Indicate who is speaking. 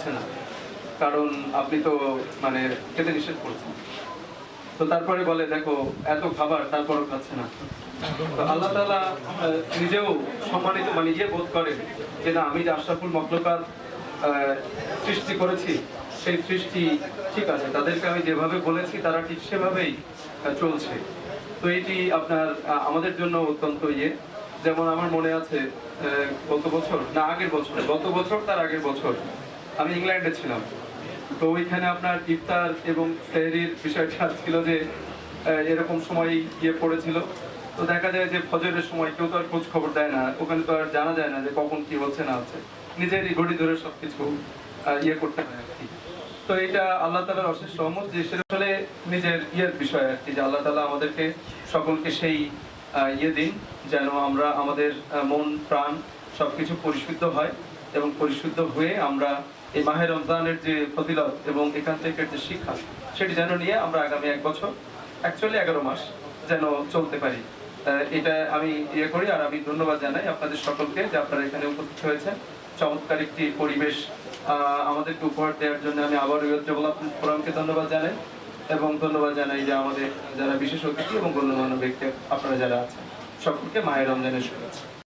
Speaker 1: খাচ্ছে না, কারণ আপনি তো মানে খেতে নিষেধ করছেন। তো তারপরে বলে দেখো এত খাবার তারপরও খাচ্ছে না। তো আল্লাহ তাআলা নিজেও সম্মানিত মানে বোধ করেন যে না, আমি যে আশরাফুল মখলুকাত সৃষ্টি করেছি, সেই সৃষ্টি ঠিক আছে, তাদেরকে আমি যেভাবে বলেছি তারা ঠিক সেভাবেই চলছে। তো এটি আপনার আমাদের জন্য অত্যন্ত যেমন আমার মনে আছে গত বছর না আগের বছর, গত বছর তার আগের বছর আমি ইংল্যান্ডে ছিলাম। তো ওইখানে আপনার ইফতার এবং সেহরির বিষয়টা ছিল যে এরকম সময় পড়েছিল। তো দেখা যায় যে ফজরের সময় কেউ তো আর খোঁজ খবর দেয় না, ওখানে তো আর জানা যায় না যে কখন কি হচ্ছে না হচ্ছে, নিজেরই ঘড়ি ধরে সবকিছু করতে হয় আর কি। তো এটা আল্লাহ তাআলার অশেষ রহমত যে সেটা আসলে নিজের বিষয় আর কি, যে আল্লাহ তাআলা আমাদেরকে সকলকে সেই দিন যেন আমরা আমাদের মন প্রাণ সবকিছু পরিশুদ্ধ হয়, এবং পরিশুদ্ধ হয়ে আমরা এই মাহে রমজানের যে ফজিলত এবং এখান থেকে যে শিক্ষা, সেটি যেন নিয়ে আমরা আগামী 1 বছর, অ্যাকচুয়ালি 11 মাস যেন চলতে পারি। এটা আমি করি। আর আমি ধন্যবাদ জানাই আপনাদের সকলকে যে আপনারা এখানে উপস্থিত হয়েছেন। চমৎকার একটি পরিবেশ আমাদেরকে উপহার দেওয়ার জন্য আমি আবার ইয়ুথ ডেভেলপমেন্ট ফোরামকে ধন্যবাদ জানাই, এবং ধন্যবাদ জানাই যে আমাদের যারা বিশেষ অতিথি এবং গণ্যমান্য ব্যক্তি আপনারা যারা আছেন, সকলকে মাহে রমজানের শুভেচ্ছা।